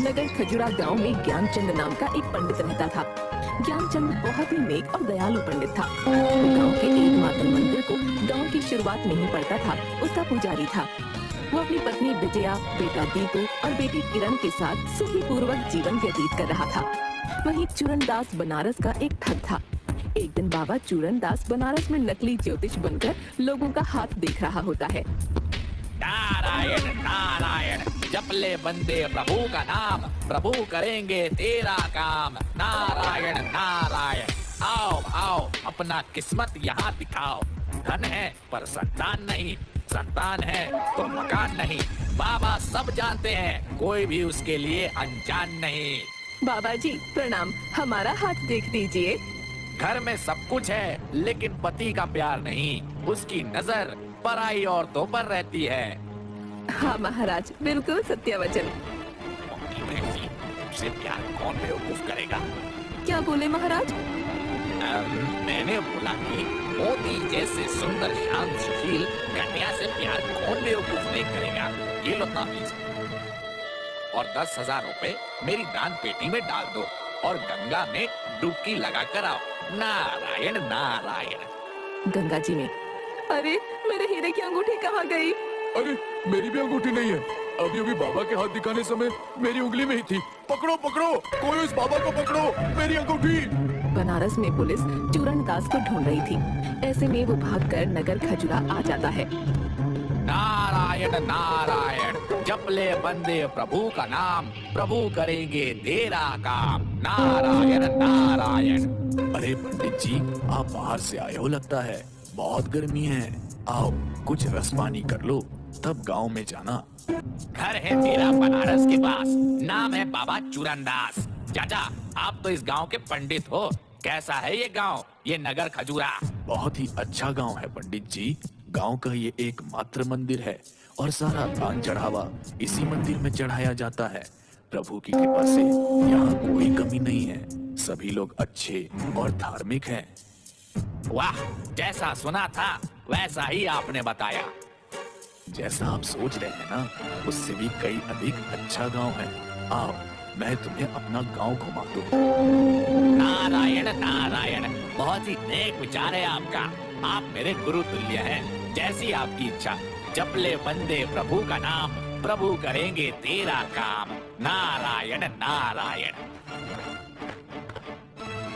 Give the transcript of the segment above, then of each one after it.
नगर खजुरा गांव में ज्ञानचंद नाम का एक पंडित रहता था। ज्ञानचंद बहुत ही नेक और दयालु पंडित था। वो गांव के एकमात्र मंदिर को गांव की शुरुआत में ही पड़ता था, उसका पुजारी था। वो अपनी पत्नी विजया, बेटा दीपू और बेटी किरण के साथ सुखी पूर्वक जीवन व्यतीत कर रहा था। वहीं चूरनदास बनारस का एक ठग था। एक दिन बाबा चूरनदास बनारस में नकली ज्योतिष बनकर लोगों का हाथ देख रहा होता है। नारायण नारायण, जप ले बंदे प्रभु का नाम, प्रभु करेंगे तेरा काम। नारायण नारायण, आओ आओ अपना किस्मत यहाँ दिखाओ। धन है पर संतान नहीं, संतान है तो मकान नहीं। बाबा सब जानते हैं, कोई भी उसके लिए अनजान नहीं। बाबा जी प्रणाम, हमारा हाथ देख दीजिए। घर में सब कुछ है लेकिन पति का प्यार नहीं, उसकी नजर पराई औरतों पर रहती है। हाँ महाराज, बिल्कुल सत्य वचन। से प्यार कौन बेवकूफ करेगा? क्या बोले महाराज? मैंने बोला कि मोती जैसे सुंदर शांत सुशील कन्या से प्यार कौन बेवकूफ नहीं करेगा। ये लो ताबीज और 10,000 रुपए मेरी दान पेटी में डाल दो और गंगा में डुबकी लगा कर आओ। नारायण नारायण। गंगा जी में? अरे मेरे हीरे की अंगूठी कहाँ गई? अरे मेरी भी अंगूठी नहीं है। अभी अभी बाबा के हाथ दिखाने समय मेरी उंगली में ही थी। पकड़ो पकड़ो, कोई उस बाबा को पकड़ो, मेरी अंगूठी। बनारस में पुलिस चूरनदास को ढूंढ रही थी। ऐसे में वो भागकर नगर खजुरा आ जाता है। नारायण नारायण, जप ले बंदे प्रभु का नाम, प्रभु करेंगे तेरा काम। नारायण नारायण। अरे पंडित जी, आप बाहर से आए हो लगता है, बहुत गर्मी है। आओ कुछ रस पानी कर लो, तब गांव में जाना। घर है मेरा बनारस के पास, नाम है बाबा चूरनदास। चाचा आप तो इस गांव के पंडित हो, कैसा है ये गांव, ये नगर खजुरा? बहुत ही अच्छा गांव है पंडित जी। गांव का ये एकमात्र मंदिर है और सारा दान चढ़ावा इसी मंदिर में चढ़ाया जाता है। प्रभु की कृपा से यहाँ कोई कमी नहीं है, सभी लोग अच्छे और धार्मिक हैं। वाह, जैसा सुना था वैसा ही आपने बताया। जैसा आप सोच रहे हैं ना, उससे भी कई अधिक अच्छा गांव है। आओ मैं तुम्हें अपना गांव घुमा दूं। नारायण नारायण, बहुत ही नेक विचार है आपका। आप मेरे गुरु तुल्य हैं, जैसी आपकी इच्छा। जप ले बंदे प्रभु का नाम, प्रभु करेंगे तेरा काम। नारायण नारायण।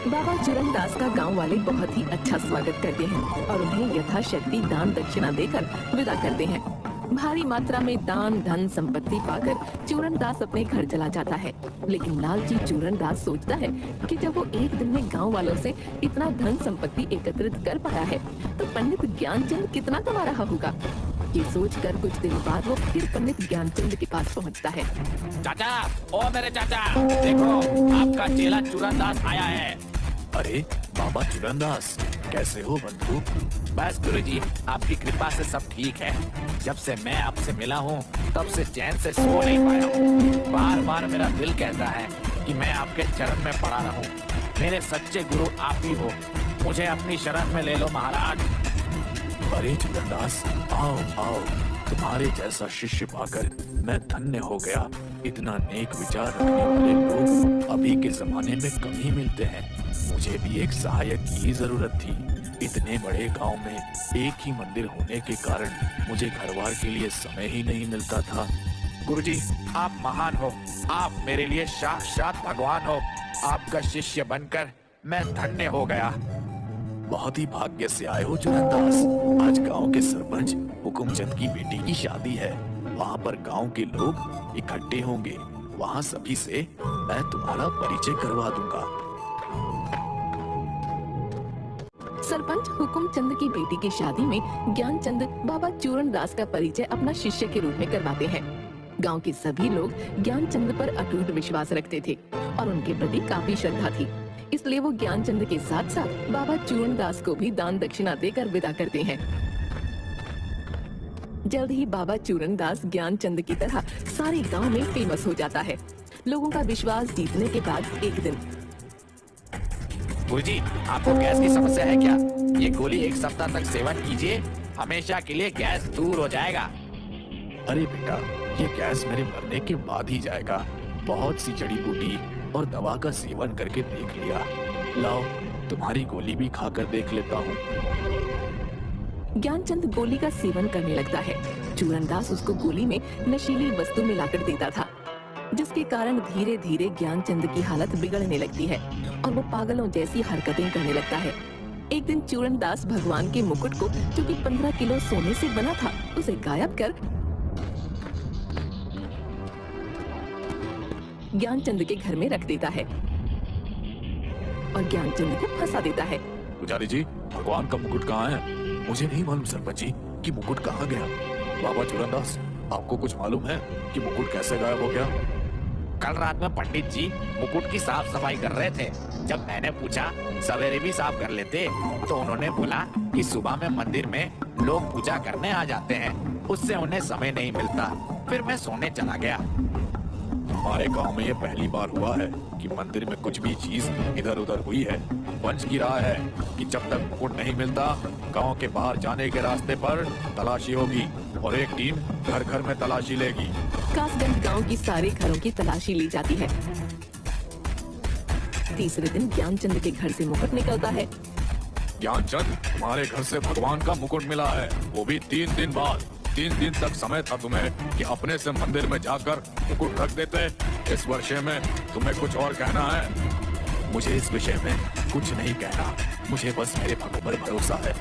बाबा चूरनदास का गांव वाले बहुत ही अच्छा स्वागत करते हैं और उन्हें यथाशक्ति दान दक्षिणा देकर विदा करते हैं। भारी मात्रा में दान धन संपत्ति पाकर चूरनदास अपने घर चला जाता है। लेकिन लालची चूरनदास सोचता है कि जब वो एक दिन में गांव वालों से इतना धन संपत्ति एकत्रित कर पाया है, तो पंडित ज्ञानचंद कितना कमा रहा होगा। ये सोचकर कुछ दिन बाद वो फिर पंडित ज्ञानचंद के पास पहुंचता है। चाचा, ओ मेरे चाचा, देखो आपका चेला चूरनदास आया है। अरे बाबा चूरनदास, कैसे हो बंधु? बस गुरुजी, आपकी कृपा से सब ठीक है। जब से मैं आपसे मिला हूँ तब से चैन से सो नहीं पाया हूँ। बार बार मेरा दिल कहता है कि मैं आपके चरण में पड़ा रहूं। मेरे सच्चे गुरु आप ही हो, मुझे अपनी शरण में ले लो महाराज। अरे चूरनदास, आओ आओ, तुम्हारे जैसा शिष्य पाकर मैं धन्य हो गया। इतना नेक विचार रखने वाले लोग अभी के जमाने में कम ही मिलते हैं। मुझे भी एक सहायक की जरूरत थी। इतने बड़े गांव में एक ही मंदिर होने के कारण मुझे घरवार के लिए समय ही नहीं मिलता था। गुरुजी, आप महान हो, आप मेरे लिए साक्षात भगवान हो। आपका शिष्य बनकर मैं धन्य हो गया। बहुत ही भाग्य से आए हो चूरनदास। आज गांव के सरपंच हुकुमचंद की बेटी की शादी है। वहाँ पर गांव के लोग इकट्ठे होंगे। वहाँ सभी से मैं तुम्हारा परिचय करवा दूंगा। सरपंच हुकुमचंद की बेटी की शादी में ज्ञानचंद बाबा चूरनदास का परिचय अपना शिष्य के रूप में करवाते हैं। गांव के सभी लोग ज्ञानचंद पर अटूट विश्वास रखते थे और उनके प्रति काफी श्रद्धा थी। इसलिए वो ज्ञानचंद के साथ साथ बाबा चूरनदास को भी दान दक्षिणा देकर विदा करते हैं। जल्द ही बाबा चूरनदास ज्ञानचंद की तरह सारे गांव में फेमस हो जाता है। लोगों का विश्वास जीतने के बाद एक दिन, गुरुजी, आपको गैस की समस्या है क्या? ये गोली 1 सप्ताह तक सेवन कीजिए, हमेशा के लिए गैस दूर हो जाएगा। अरे बेटा, ये गैस मेरे मरने के बाद ही जाएगा। बहुत सी जड़ी बूटी और दवा का सेवन करके देख लिया। लाओ तुम्हारी गोली भी खाकर देख लेता हूँ। ज्ञानचंद गोली का सेवन करने लगता है। चूरनदास उसको गोली में नशीली वस्तु मिलाकर देता था, जिसके कारण धीरे धीरे ज्ञानचंद की हालत बिगड़ने लगती है और वो पागलों जैसी हरकतें करने लगता है। एक दिन चूरनदास भगवान के मुकुट को, जो कि 15 किलो सोने से बना था, उसे गायब कर ज्ञानचंद के घर में रख देता है और ज्ञानचंद को फंसा देता है। पुजारी जी, भगवान का मुकुट कहाँ है? मुझे नहीं मालूम सरपंच जी कि मुकुट कहाँ गया। बाबा चूरनदास, आपको कुछ मालूम है कि मुकुट कैसे गायब हो गया? कल रात में पंडित जी मुकुट की साफ सफाई कर रहे थे। जब मैंने पूछा सवेरे भी साफ कर लेते, तो उन्होंने बोला कि सुबह में मंदिर में लोग पूजा करने आ जाते हैं, उससे उन्हें समय नहीं मिलता। फिर मैं सोने चला गया। हमारे गांव में ये पहली बार हुआ है कि मंदिर में कुछ भी चीज इधर उधर हुई है। पंच की राय है कि जब तक मुकुट नहीं मिलता, गांव के बाहर जाने के रास्ते पर तलाशी होगी और एक टीम घर घर में तलाशी लेगी। कासगंज गांव की सारे घरों की तलाशी ली जाती है। तीसरे दिन ज्ञानचंद के घर से मुकुट निकलता है। ज्ञानचंद, तुम्हारे घर से भगवान का मुकुट मिला है, वो भी 3 दिन बाद। 3 दिन तक समय था तुम्हें कि अपने से मंदिर में जाकर मुकुट रख देते। इस विषय में तुम्हें कुछ और कहना है? मुझे इस विषय में कुछ नहीं कहना, मुझे बस मेरे भगवान पर भरोसा है।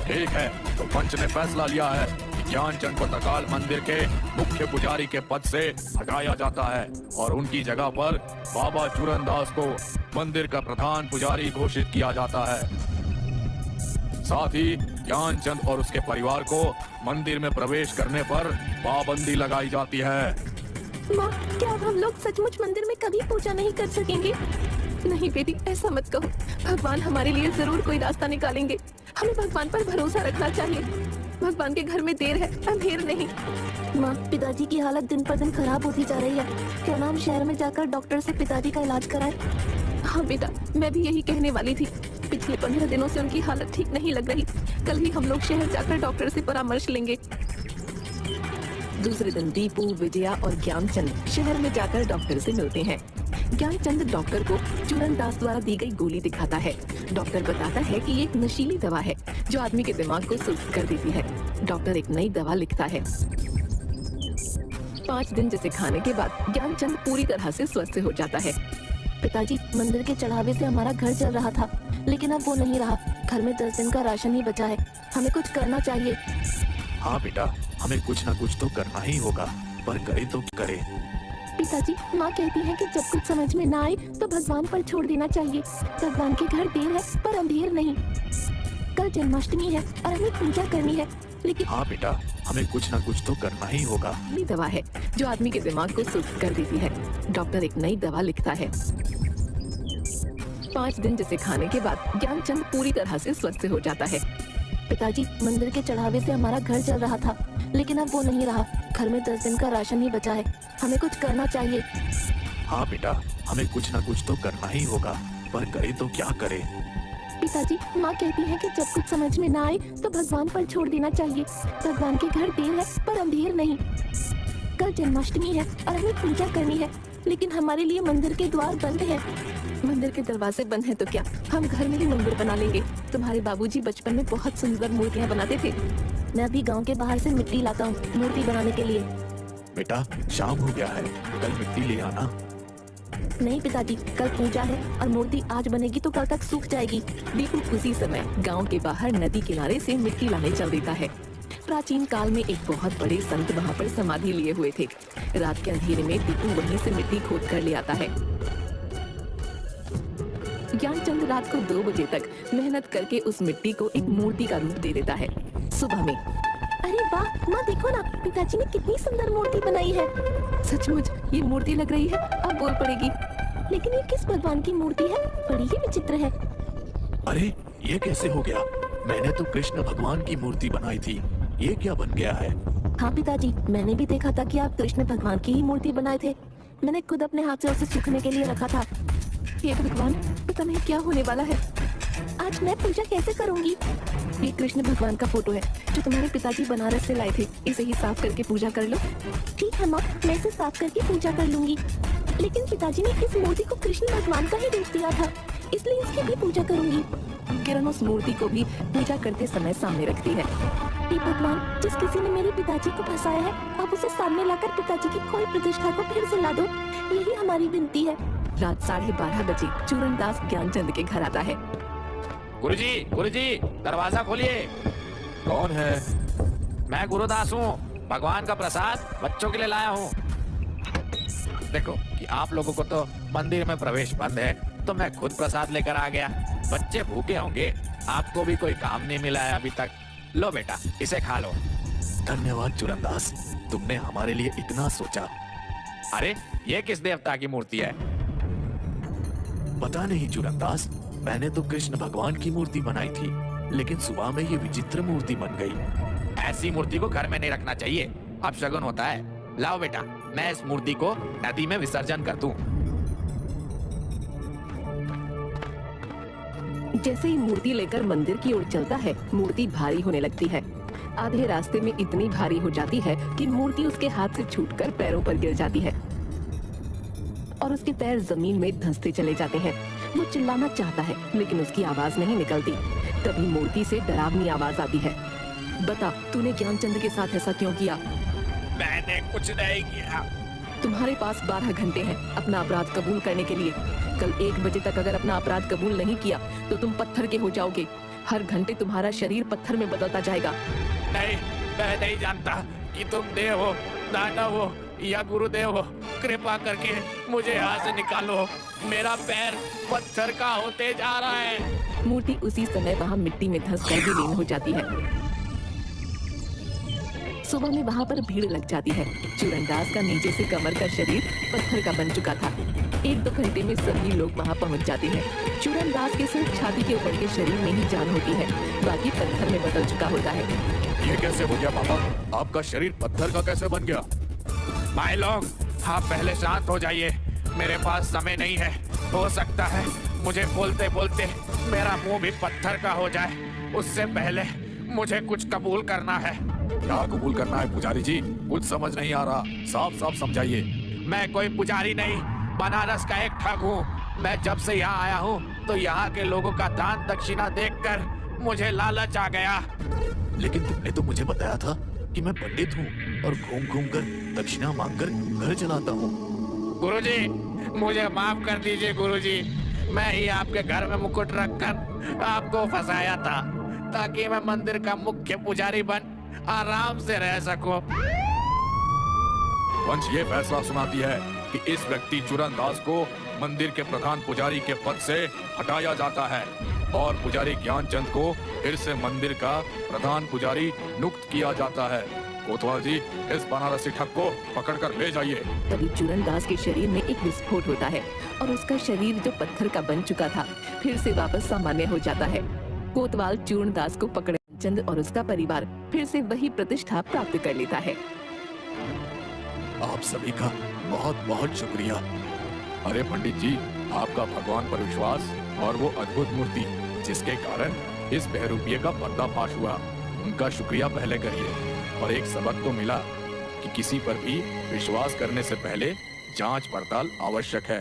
ठीक है, तो पंच ने फैसला लिया है कि ज्ञानचंद को तकाल मंदिर के मुख्य पुजारी के पद से हटाया जाता है और उनकी जगह पर बाबा चूरनदास को मंदिर का प्रधान पुजारी घोषित किया जाता है। साथ ही ज्ञानचंद और उसके परिवार को मंदिर में प्रवेश करने पर पाबंदी लगाई जाती है। माँ, क्या अब हम लोग सचमुच मंदिर में कभी पूजा नहीं कर सकेंगे? नहीं बेटी, ऐसा मत कहो। भगवान हमारे लिए जरूर कोई रास्ता निकालेंगे। हमें भगवान पर भरोसा रखना चाहिए। भगवान के घर में देर है, अंधेर नहीं। माँ, पिताजी की हालत दिन पर दिन खराब होती जा रही है। क्यों ना हम शहर में जाकर डॉक्टर से पिताजी का इलाज कराएं? हाँ बेटा, मैं भी यही कहने वाली थी। पिछले 15 दिनों से उनकी हालत ठीक नहीं लग रही। कल ही हम लोग शहर जाकर डॉक्टर से परामर्श लेंगे। दूसरे दिन दीपू, विजया और ज्ञानचंद शहर में जाकर डॉक्टर से मिलते हैं। ज्ञानचंद डॉक्टर को चूरनदास द्वारा दी गई गोली दिखाता है। डॉक्टर बताता है कि ये एक नशीली दवा है जो आदमी के दिमाग को सुस्त कर देती है। डॉक्टर एक नई दवा लिखता है। 5 दिन जिसे खाने के बाद ज्ञानचंद पूरी तरह से स्वस्थ हो जाता है। पिताजी, मंदिर के चढ़ावे से हमारा घर चल रहा था, लेकिन अब वो नहीं रहा। घर में 10 दिन का राशन ही बचा है। हमें कुछ करना चाहिए। हाँ बेटा, हमें कुछ ना कुछ तो करना ही होगा, पर करे तो करे। पिताजी, माँ कहती है कि जब कुछ समझ में ना आए तो भगवान पर छोड़ देना चाहिए। भगवान के घर देर है पर अंधेर नहीं। कल जन्माष्टमी है और हमें पूजा करनी है, लेकिन हाँ बेटा, हमें कुछ ना कुछ तो करना ही होगा। नई दवा है जो आदमी के दिमाग को सुस्त कर देती है। डॉक्टर एक नई दवा लिखता है। 5 दिन जिसे खाने के बाद ज्ञानचंद पूरी तरह से स्वस्थ हो जाता है। पिताजी, मंदिर के चढ़ावे से हमारा घर चल रहा था, लेकिन अब वो नहीं रहा। घर में 10 दिन का राशन ही बचा है। हमें कुछ करना चाहिए। हाँ बेटा, हमें कुछ ना कुछ तो करना ही होगा, पर करे तो क्या करे। पिताजी, माँ कहती है कि जब कुछ समझ में ना आए तो भगवान पर छोड़ देना चाहिए। भगवान के घर देर है पर अंधेर नहीं। कल जन्माष्टमी है और हमें पूजा करनी है, लेकिन हमारे लिए मंदिर के द्वार बंद है। मंदिर के दरवाजे बंद हैं तो क्या, हम घर में ही मंदिर बना लेंगे। तुम्हारे बाबूजी बचपन में बहुत सुंदर मूर्तियाँ बनाते थे। मैं अभी गांव के बाहर से मिट्टी लाता हूँ मूर्ति बनाने के लिए। बेटा, शाम हो गया है, कल मिट्टी ले आना। नहीं पिताजी, कल पूजा है और मूर्ति आज बनेगी तो कल तक सूख जाएगी। दीपू उसी समय गांव के बाहर नदी किनारे से मिट्टी लाने चल देता है। प्राचीन काल में एक बहुत बड़े संत वहाँ पर समाधि लिए हुए थे। रात के अंधेरे में दीपू वहीं से मिट्टी खोद कर ले आता है। ज्ञानचंद रात को 2 बजे तक मेहनत करके उस मिट्टी को एक मूर्ति का रूप दे देता है। सुबह में, अरे वाह माँ, देखो ना, पिताजी ने कितनी सुंदर मूर्ति बनाई है। सचमुच ये मूर्ति लग रही है, अब बोल पड़ेगी। लेकिन ये किस भगवान की मूर्ति है? बड़ी ही विचित्र है। अरे ये कैसे हो गया? मैंने तो कृष्ण भगवान की मूर्ति बनाई थी, ये क्या बन गया है? हाँ पिताजी, मैंने भी देखा था कि आप कृष्ण भगवान की ही मूर्ति बनाए थे। मैंने खुद अपने हाथ से उसे सूखने के लिए रखा था। हे भगवान, पता नहीं क्या होने वाला है। आज मैं पूजा कैसे करूँगी? ये कृष्ण भगवान का फोटो है जो तुम्हारे पिताजी बनारस से लाए थे। इसे ही साफ करके पूजा कर लो। ठीक है माँ, मैं इसे साफ करके पूजा कर लूंगी। लेकिन पिताजी ने इस मूर्ति को कृष्ण भगवान का ही रूप दिया था, इसलिए इसकी भी पूजा करूंगी। किरण उस मूर्ति को भी पूजा करते समय सामने रखती है। हे भगवान, जिस किसी ने मेरे पिताजी को फंसाया है, आप उसे सामने लाकर पिताजी की खोई प्रतिष्ठा को फिर से ला दो, यही हमारी विनती है। रात 12:30 बजे चूरनदास ज्ञानचंद के घर आता है। गुरुजी, दरवाजा खोलिए। कौन है? मैं गुरुदास हूँ, भगवान का प्रसाद बच्चों के लिए लाया हूँ। देखो कि आप लोगों को तो मंदिर में प्रवेश बंद है, तो मैं खुद प्रसाद लेकर आ गया। बच्चे भूखे होंगे, आपको भी कोई काम नहीं मिला है अभी तक। लो बेटा, इसे खा लो। धन्यवाद चूरनदास, तुमने हमारे लिए इतना सोचा। अरे ये किस देवता की मूर्ति है? पता नहीं चूरनदास, मैंने तो कृष्ण भगवान की मूर्ति बनाई थी, लेकिन सुबह में ये विचित्र मूर्ति बन गई। ऐसी मूर्ति को घर में नहीं रखना चाहिए, अब शगुन होता है। लाओ बेटा, मैं इस मूर्ति को नदी में विसर्जन कर दूं। जैसे ही मूर्ति लेकर मंदिर की ओर चलता है, मूर्ति भारी होने लगती है। आधे रास्ते में इतनी भारी हो जाती है कि मूर्ति उसके हाथ से छूटकर पैरों पर गिर जाती है और उसके पैर जमीन में धंसते चले जाते हैं। वो चिल्लाना चाहता है, लेकिन उसकी आवाज नहीं निकलती। तभी मूर्ति से डरावनी आवाज आती है। बता, तूने ज्ञानचंद के साथ ऐसा क्यों किया? मैंने कुछ नहीं किया। तुम्हारे पास 12 घंटे हैं अपना अपराध कबूल करने के लिए। कल 1 बजे तक अगर अपना अपराध कबूल नहीं किया तो तुम पत्थर के हो जाओगे। हर घंटे तुम्हारा शरीर पत्थर में बदलता जाएगा। नहीं, मैं नहीं जानता कि तुम देव हो, दानव हो या गुरुदेव हो। कृपा करके मुझे यहाँ से निकालो, मेरा पैर पत्थर का होते जा रहा है। मूर्ति उसी समय वहाँ मिट्टी में धंस कर विलीन हो जाती है। सुबह में वहाँ पर भीड़ लग जाती है। चूरनदास का नीचे से कमर का शरीर पत्थर का बन चुका था। 1-2 घंटे में सभी लोग वहाँ पहुँच जाते हैं। चूरनदास के सिर्फ छाती के ऊपर के शरीर में ही जान होती है, बाकी पत्थर में बदल चुका होता है। ये कैसे हो गया पापा? आपका शरीर पत्थर का कैसे बन गया? भाई लोग, आप पहले शांत हो जाइए, मेरे पास समय नहीं है। हो सकता है मुझे बोलते बोलते मेरा मुंह भी पत्थर का हो जाए। उससे पहले मुझे कुछ कबूल करना है। क्या कबूल करना है पुजारी जी? कुछ समझ नहीं आ रहा, साफ साफ समझाइए। मैं कोई पुजारी नहीं, बनारस का एक ठग हूँ। मैं जब से यहाँ आया हूँ तो यहाँ के लोगों का दान दक्षिणा देखकर मुझे लालच आ गया। लेकिन तुमने तो मुझे बताया था कि मैं पंडित हूँ और घूम घूम कर दक्षिणा मांगकर घर चलाता हूँ। गुरुजी, मुझे माफ कर दीजिए गुरुजी। मैं ही आपके घर में मुकुट रखकर आपको फंसाया था, ताकि मैं मंदिर का मुख्य पुजारी बन आराम से रह सकूं। वंश ये फैसला सुनाती है कि इस व्यक्ति चूरनदास को मंदिर के प्रधान पुजारी के पद से हटाया जाता है और पुजारी ज्ञानचंद को फिर से मंदिर का प्रधान पुजारी नियुक्त किया जाता है। कोतवाल जी, इस बनारसी ठग को पकड़कर ले जाइए। तभी चूरनदास के शरीर में एक विस्फोट होता है और उसका शरीर जो पत्थर का बन चुका था फिर से वापस सामान्य हो जाता है। कोतवाल चूरनदास को पकड़े चंद और उसका परिवार फिर से वही प्रतिष्ठा प्राप्त कर लेता है। आप सभी का बहुत बहुत शुक्रिया। अरे पंडित जी, आपका भगवान पर विश्वास और वो अद्भुत मूर्ति जिसके कारण इस बहरूपिये का पर्दाफाश हुआ, उनका शुक्रिया पहले करिए। और एक सबक तो मिला कि किसी पर भी विश्वास करने से पहले जांच पड़ताल आवश्यक है।